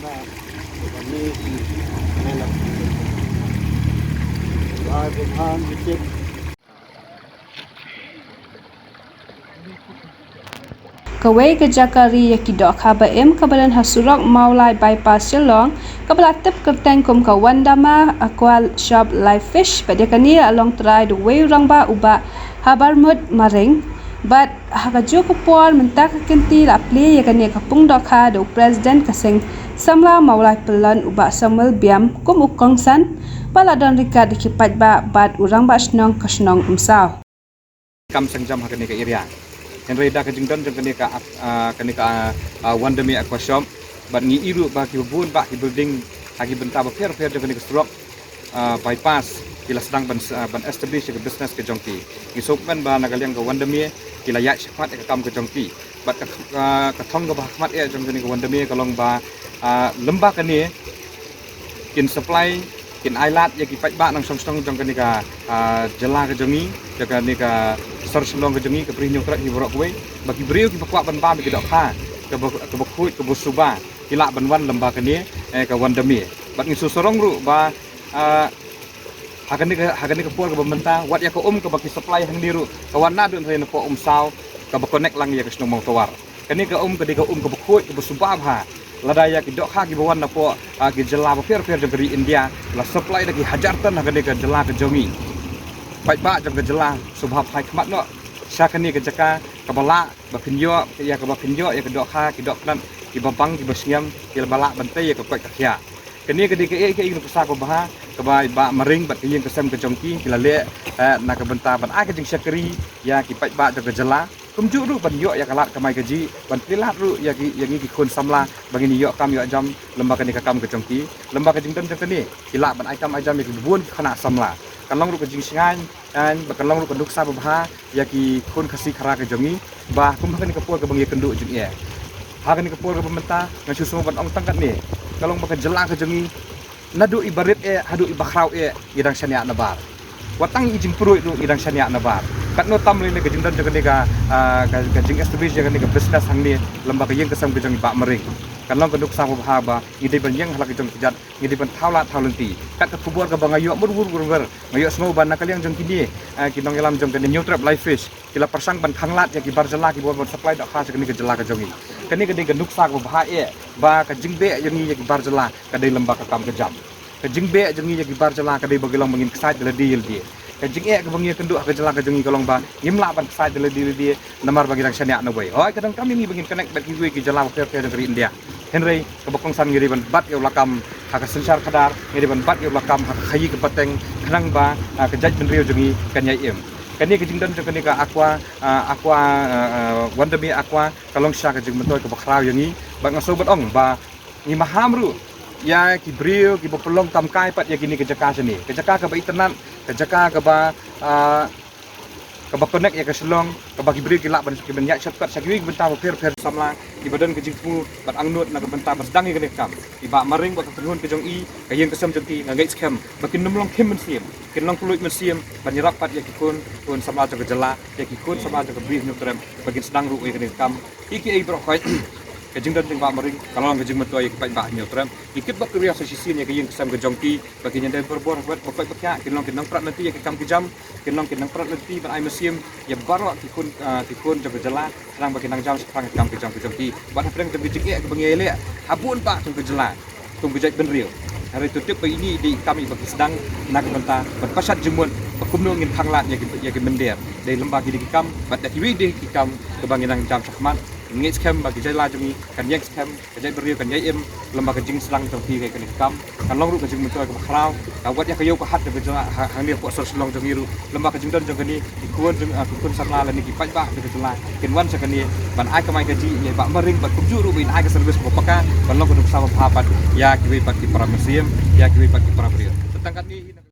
ba kami melak ba buhan dikit Kawai ke Jakari yaki dok haba kabalan hasurok maulai bypass Shillong kabala tip kerteng kum ka Wandama Aqua Shop Live Fish pada kani along try the way rangba uba habar mud maring but hagaju kupor mentak kenti la play yakani kapung dok ha do president kaseng samla maulai pelan uba Samuel Biam kum ukong san bala don rika dikipat ba bat urang ba snong kasnong umsaw kam sengjam hakani ka area Henry dah kejengdan jeng kenika Wandami Aqua Shop bat ngi iru ba ki bun ba ki building hagi benta ba fair jeng kenika strok bypass kila sedang ban establish ke business ke jongki isokmen ba nagaliang ke Wandami kila ya cepat ke kam ke jongki bat ka thong ga ba khmat e jeng kenika Wandami kalong ba lembah kani kin supply kin ailat ya ki pai ba nang song jong kenika jela ke jongi jaga nika sar selong ke jongi ke prinyong krat hi borok we bagi beriu ki pakwa ban ba ke dok ha ke bakhuit ke busuba kila ban wan lembah kani ke Wandami bat ngi susorong ru ba hakani ke pol ke pemerintah wat ya ke ke bagi supply hang diru kawan na dun ne po saw ke connect lang ya ke snong mau tawar kani ke ke bakhuit ke busuba ha ladaya ki dok ha ki bawan na po ki jela ba fer dari India la supply lagi hajartan ha ke jela ke jongi pai ba jong ke jela subhap hai khmat no syakani ke jaka kabala ba kinyo ya ke ba kinyo ya ke dok ha ki dok nan ki babang ki basnyam ki bala bantai ya ke kwai kakya kani ke ke ingin pesak ko bah ke ba maring bat ki kesem ke jongki ki lale na ke benta ban a ke jing syakari ya ki pai ba jong ke jela kumju ru ban yo ya kalat kamai gaji ban pilat ru ya ki kun samla bagi ni yo kam yo jam lembaga ni kam ke jongki lembaga jing dan jong kani kila ban aikam ajam ya bubun khana samla kalong ru ke jing singan an bakalong ru ke duksa bah ya ki kun khasi khara ke jongi bah kum kani ke pol ke bangi kenduk jing ye ha kani ke pol ke pemerintah ngan susu ban ong tangkat ni kalong baka jela ke jongi nadu ibarit hadu ibakrau idang syania nabar watang ijing purui ru idang syania nabar katno tamli ne gajing dan jaga gajing establish jaga ne business hang ni lembaga yang kesam gajing ba mering kalong keduk sa bahaba ide ban yang halak jong kijat ide ban thawla thawlenti kat ke kubur ke bangayo mur ngayo semua ban nakal yang jong kini kinong elam jong kene new trap live fish kila persang ban khanglat ya ki barjala ki bon supply dak khas kene ke jela ke jongi kene ke geduk sa bah ba ka jingbe yang ni ya ki barjala ka dei lembaga kam ke jam ke jingbe jong ni ya ki barjala ka dei bagilong mangin kesat le deal dia kajing ke bangi kenduk ke jela ke jongi kalong ba ngimla ban sai dele di namar bagi rang syania no boy hoi kadang kami ni bangin connect bat ki ki jela fer dari India Henry ke bokong san ngiri ban bat yo lakam hak sensar kadar ngiri ban bat yo lakam hak khayi ke pateng khanang ba ke jaj ben rio jongi kanyai em kani ke jingdan jong kani ka aqua Wandami Aqua kalong sya ke jing mentoy ke bakrau yangi ba ngaso bat ong ba ni maham ru ya ki brio ki bopelong tam kai pat ya kini ke jaka sini ke jaka ke ba internet ke jaka ke ba connect ya ke selong ke bagi brio ki lak ban ki ben ya shortcut sakwi benta fer samla di badan ke jingmu bat angnut na ke benta basdang ke kam di ba maring ba ke tenun ke jong i ke yang kesem jenti ngagai scam bakin nomlong kim mensiam kin long puluit mensiam ban nyerap pat ya ki kun samla ke jela ya ki kun samla ke brio nutrem bakin sedang ru ke kam iki ai bro khoi kajing dan ba maring kalau kajing metu ay pai ba nyo tram ikit ba kriya sa sisin ya kayeng kesam ke jongki bagi nyandai berbor buat bapak pakya kinong prat nanti ya kam kijam kinong prat nanti ban ay museum ya baro tikun jaga jela nang bagi nang jam sekarang kam kijam ke jongki ban apreng ke bijik ke bangele habun pa tung ke jela tung bijak ben real hari tutup ini di kami bagi sedang nak benta berpasat jemun pakumno ngin khanglat ya ke bender dari lembaga di kam bat da kiwi di kam ke banginang jam sakmat ngit scam bagi jela jongi kan yang scam kajai beriu kan yai lembaga jing selang tongki ke kam kan long ru ke jing mentoy ke bakrau awat ya kayo ke hat ke jela hang dia po sor selong jongi ru lembaga jing dan jongani ikun sarla la ni ki pai ba ke jela kin wan sakani ban ai ke mai gaji ye ba maring ba kubju ru bin ai ke service ko paka ban long ko sama papat ya ki wi pat ki para museum ya ki wi pat ki para beriu tentang kan ni